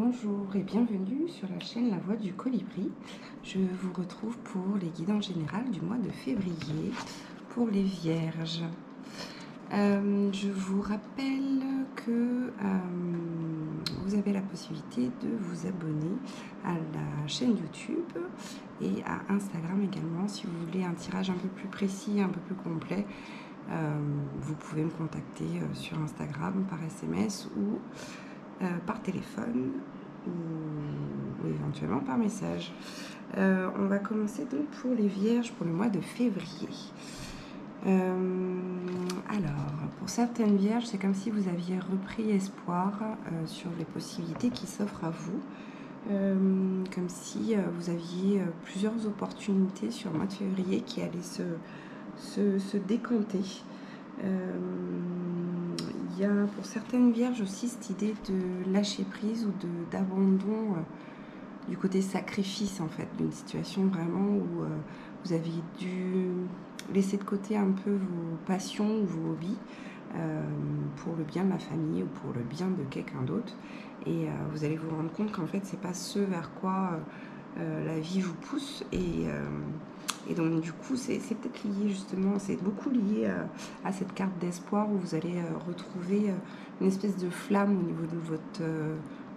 Bonjour et bienvenue sur la chaîne La Voix du Colibri. Je vous retrouve pour les guidances générales du mois de février pour les Vierges. Je vous rappelle que vous avez la possibilité de vous abonner à la chaîne YouTube et à Instagram également. Si vous voulez un tirage un peu plus précis, un peu plus complet, vous pouvez me contacter sur Instagram par SMS ou par téléphone ou éventuellement par message. On va commencer donc pour les Vierges pour le mois de février. Alors, pour certaines Vierges, c'est comme si vous aviez repris espoir sur les possibilités qui s'offrent à vous. Comme si vous aviez plusieurs opportunités sur le mois de février qui allaient se décanter. Il y a pour certaines Vierges aussi cette idée de lâcher prise ou d'abandon du côté sacrifice en fait, d'une situation vraiment où vous aviez dû laisser de côté un peu vos passions ou vos hobbies pour le bien de la famille ou pour le bien de quelqu'un d'autre. Et vous allez vous rendre compte qu'en fait c'est pas ce vers quoi la vie vous pousse et donc du coup c'est peut-être lié justement, c'est beaucoup lié à cette carte d'espoir où vous allez retrouver une espèce de flamme au niveau de votre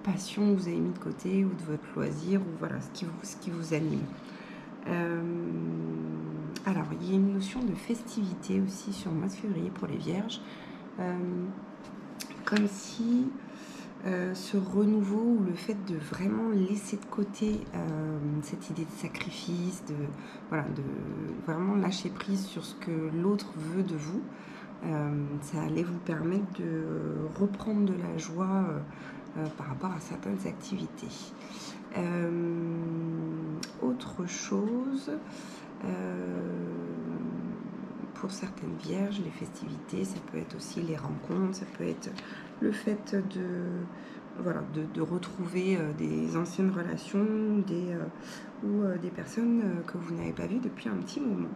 passion que vous avez mis de côté ou de votre loisir ou voilà ce qui vous anime. Alors il y a une notion de festivité aussi sur le mois de février pour les Vierges, comme si ce renouveau ou le fait de vraiment laisser de côté cette idée de sacrifice, de vraiment lâcher prise sur ce que l'autre veut de vous, ça allait vous permettre de reprendre de la joie par rapport à certaines activités. Autre chose, pour certaines Vierges, les festivités, ça peut être aussi les rencontres, ça peut être le fait de retrouver des anciennes relations ou des personnes que vous n'avez pas vues depuis un petit moment.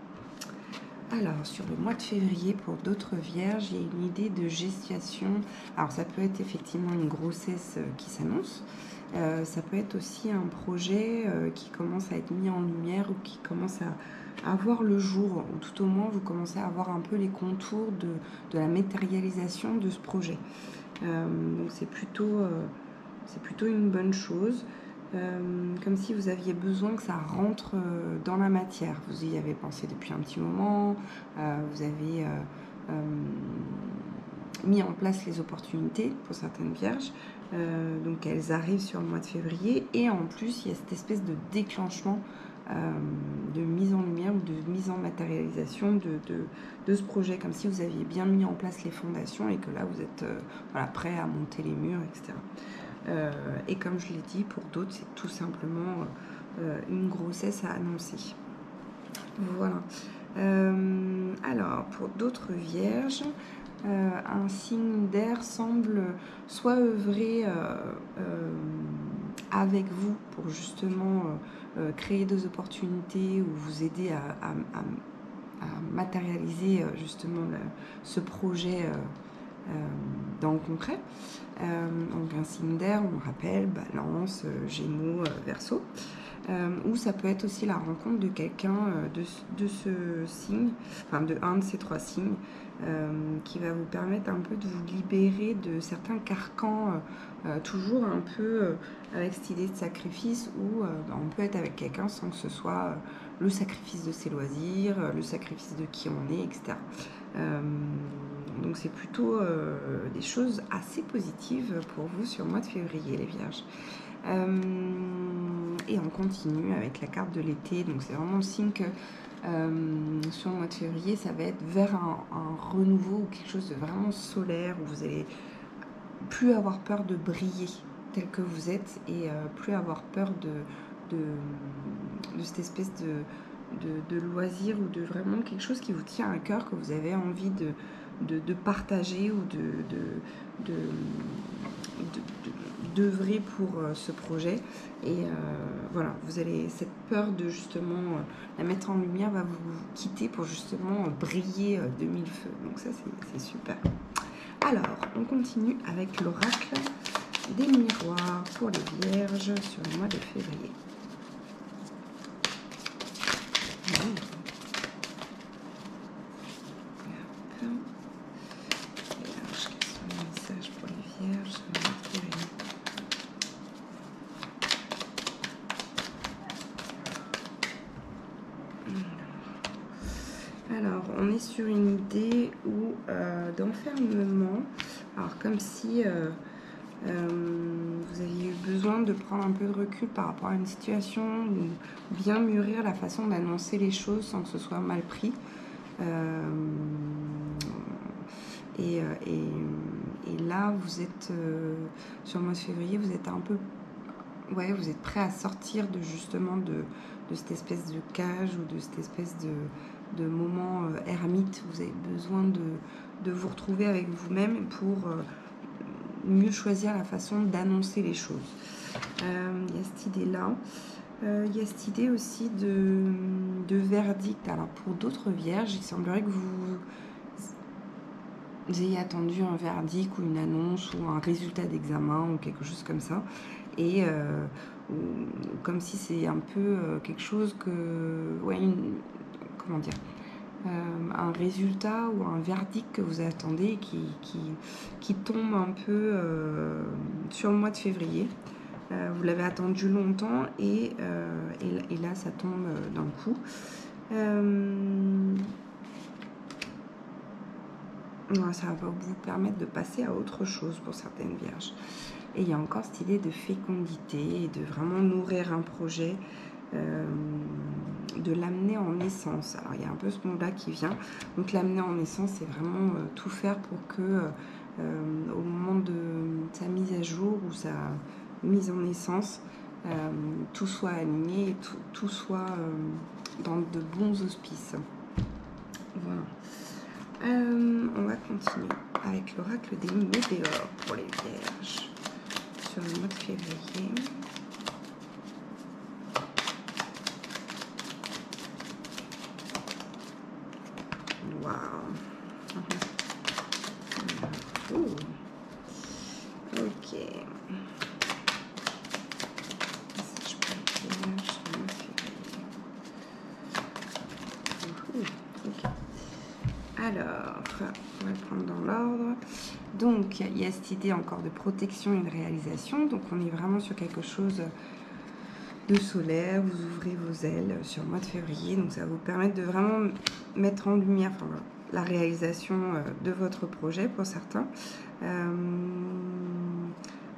Alors, sur le mois de février, pour d'autres Vierges, il y a une idée de gestation. Alors, ça peut être effectivement une grossesse qui s'annonce. Ça peut être aussi un projet qui commence à être mis en lumière ou qui commence à voir le jour, ou tout au moins vous commencez à voir un peu les contours de la matérialisation de ce projet. Donc c'est plutôt une bonne chose, comme si vous aviez besoin que ça rentre dans la matière. Vous y avez pensé depuis un petit moment, vous avez mis en place les opportunités pour certaines Vierges, donc elles arrivent sur le mois de février et en plus il y a cette espèce de déclenchement de mise en lumière ou de mise en matérialisation de ce projet, comme si vous aviez bien mis en place les fondations et que là vous êtes prêt à monter les murs, etc. Et comme je l'ai dit, pour d'autres c'est tout simplement une grossesse à annoncer. Voilà. Alors pour d'autres Vierges, un signe d'air semble soit œuvrer avec vous pour justement créer des opportunités ou vous aider à matérialiser justement ce projet dans le concret. Donc un signe d'air, on rappelle, Balance, Gémeaux, Verseau. Ou ça peut être aussi la rencontre de quelqu'un de ce signe, enfin de un de ces trois signes, qui va vous permettre un peu de vous libérer de certains carcans, toujours un peu avec cette idée de sacrifice où on peut être avec quelqu'un sans que ce soit le sacrifice de ses loisirs, le sacrifice de qui on est, etc. Donc c'est plutôt des choses assez positives pour vous sur le mois de février, les Vierges. Et on continue avec la carte de l'été, donc c'est vraiment le signe que sur le mois de février ça va être vers un renouveau ou quelque chose de vraiment solaire où vous allez plus avoir peur de briller tel que vous êtes et plus avoir peur de cette espèce de loisir ou de vraiment quelque chose qui vous tient à cœur, que vous avez envie de partager ou d'œuvrer pour ce projet. Et voilà, vous allez, cette peur de justement la mettre en lumière va vous quitter pour justement briller de mille feux. Donc ça c'est super. Alors on continue avec l'oracle des miroirs pour les vierges sur le mois de février. Pour les vierges sur le mois de février. Alors, on est sur une idée d'enfermement. Alors, comme si vous aviez eu besoin de prendre un peu de recul par rapport à une situation ou bien mûrir la façon d'annoncer les choses sans que ce soit mal pris. Et là, vous êtes sur le mois de février, vous êtes un peu, ouais, vous êtes prêt à sortir de justement de cette espèce de cage ou de cette espèce de moment ermite. Vous avez besoin de vous retrouver avec vous-même pour mieux choisir la façon d'annoncer les choses. Il y a cette idée-là. Il y a cette idée aussi de verdict. Alors pour d'autres vierges, il semblerait que vous ayez attendu un verdict ou une annonce ou un résultat d'examen ou quelque chose comme ça. Et comme si c'est un peu quelque chose que... Ouais, comment dire, un résultat ou un verdict que vous attendez qui tombe un peu sur le mois de février. Vous l'avez attendu longtemps et là ça tombe d'un coup. Ça va vous permettre de passer à autre chose pour certaines vierges. Et il y a encore cette idée de fécondité et de vraiment nourrir un projet, de l'amener en naissance. Alors il y a un peu ce mot-là qui vient. Donc l'amener en naissance, c'est vraiment tout faire pour que au moment de sa mise à jour ou sa mise en naissance, tout soit aligné et tout soit dans de bons auspices. Voilà. On va continuer avec l'oracle des météores pour les vierges sur le mois de février. Waouh. Ok. Alors, on va le prendre dans l'ordre. Donc, il y a cette idée encore de protection et de réalisation. Donc, on est vraiment sur quelque chose de solaire. Vous ouvrez vos ailes sur le mois de février. Donc, ça va vous permettre de vraiment mettre en lumière la réalisation de votre projet pour certains.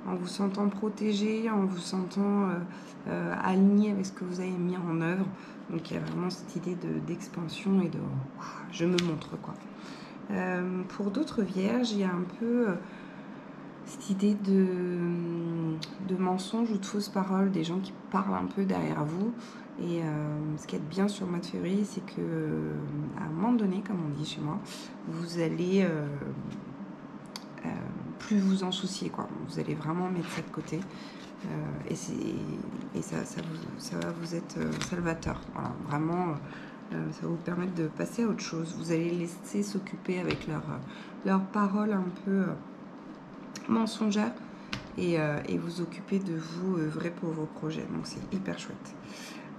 En vous sentant protégé, en vous sentant aligné avec ce que vous avez mis en œuvre. Donc il y a vraiment cette idée d'expansion et de je me montre quoi. Pour d'autres vierges, il y a un peu cette idée de mensonges ou de fausses paroles, des gens qui parlent un peu derrière vous. Et ce qui est bien sur le mois de février, c'est que à un moment donné, comme on dit chez moi, vous allez plus vous en soucier, quoi. Vous allez vraiment mettre ça de côté. Et ça va vous être salvateur. Voilà, vraiment, ça va vous permettre de passer à autre chose. Vous allez laisser s'occuper avec leurs paroles un peu mensongères et vous occuper de vous vrai pour vos projets. Donc c'est hyper chouette.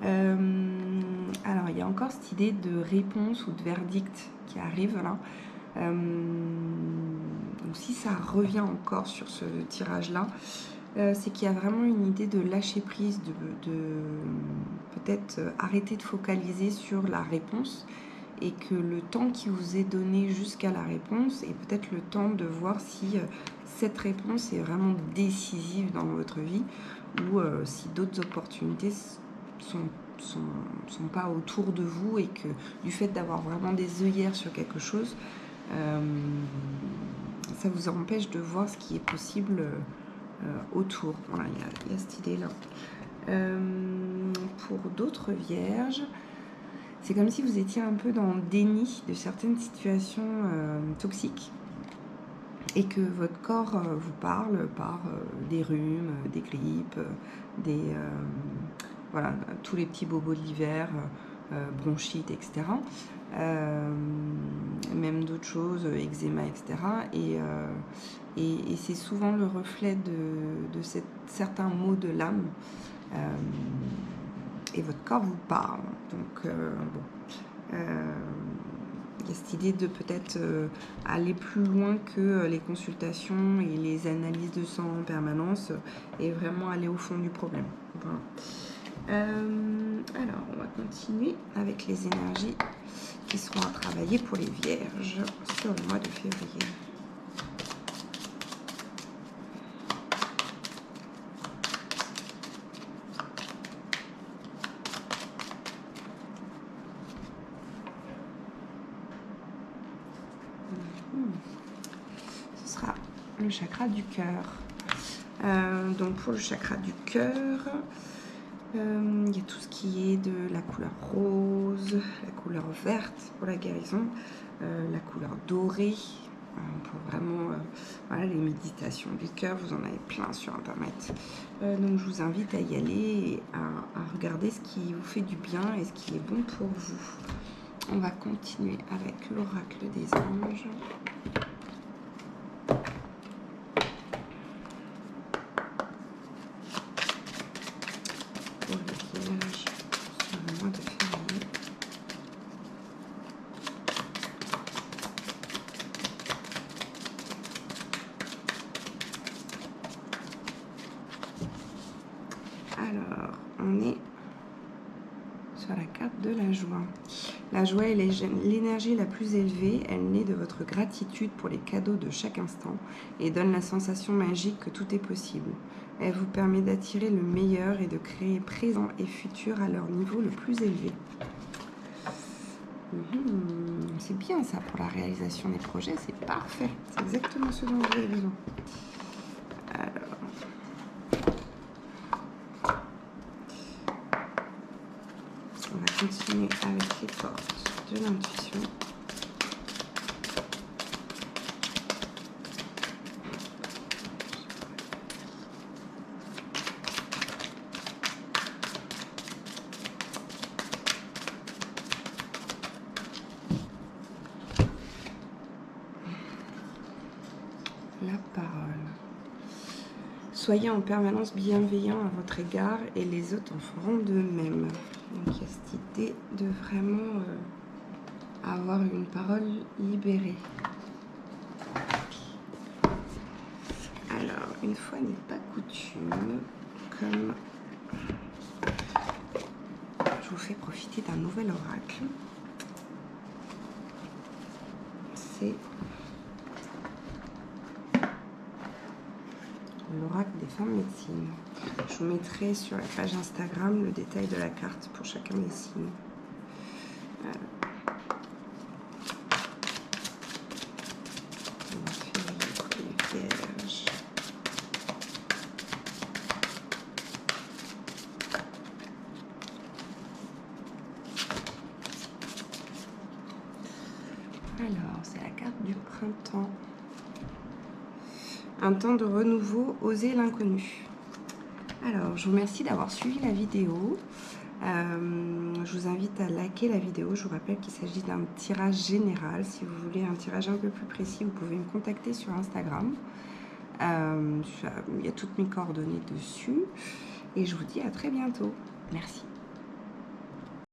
Alors il y a encore cette idée de réponse ou de verdict qui arrive là. Donc si ça revient encore sur ce tirage là, c'est qu'il y a vraiment une idée de lâcher prise, de peut-être arrêter de focaliser sur la réponse et que le temps qui vous est donné jusqu'à la réponse est peut-être le temps de voir si cette réponse est vraiment décisive dans votre vie ou si d'autres opportunités sont pas autour de vous et que du fait d'avoir vraiment des œillères sur quelque chose, ça vous empêche de voir ce qui est possible autour. Voilà, il y a cette idée-là. Pour d'autres vierges, c'est comme si vous étiez un peu dans le déni de certaines situations toxiques et que votre corps vous parle par des rhumes, des grippes, voilà, tous les petits bobos de l'hiver, bronchite, etc. même d'autres choses, eczéma, etc. Et c'est souvent le reflet de certains maux de l'âme. Et votre corps vous parle. Donc, bon. Il y a cette idée de peut-être aller plus loin que les consultations et les analyses de sang en permanence et vraiment aller au fond du problème. Voilà. Alors, on va continuer avec les énergies qui seront à travailler pour les vierges sur le mois de février. Ce sera le chakra du cœur. Donc pour le chakra du cœur, il y a tout ce qui est de la couleur rose, la couleur verte pour la guérison, la couleur dorée pour vraiment voilà, les méditations du cœur. Vous en avez plein sur internet. Donc je vous invite à y aller et à regarder ce qui vous fait du bien et ce qui est bon pour vous. On va continuer avec l'oracle des anges. Pour les vierges sur le mois de février. Alors, on est sur la carte de la joie. La joie est l'énergie la plus élevée. Elle naît de votre gratitude pour les cadeaux de chaque instant et donne la sensation magique que tout est possible. Elle vous permet d'attirer le meilleur et de créer présent et futur à leur niveau le plus élevé. C'est bien ça pour la réalisation des projets, c'est parfait. C'est exactement ce dont vous avez besoin. Alors... on va continuer avec les portes de l'intuition. La parole. Soyez en permanence bienveillant à votre égard et les autres en feront de même. Donc il y a cette idée de vraiment avoir une parole libérée. Alors, une fois n'est pas coutume, comme je vous fais profiter d'un nouvel oracle, c'est l'oracle des femmes médecines. Je vous mettrai sur la page Instagram le détail de la carte pour chacun des signes. Alors, c'est la carte du printemps. Un temps de renouveau, oser l'inconnu. Alors, je vous remercie d'avoir suivi la vidéo. Je vous invite à liker la vidéo. Je vous rappelle qu'il s'agit d'un tirage général. Si vous voulez un tirage un peu plus précis, vous pouvez me contacter sur Instagram. Il y a toutes mes coordonnées dessus. Et je vous dis à très bientôt. Merci.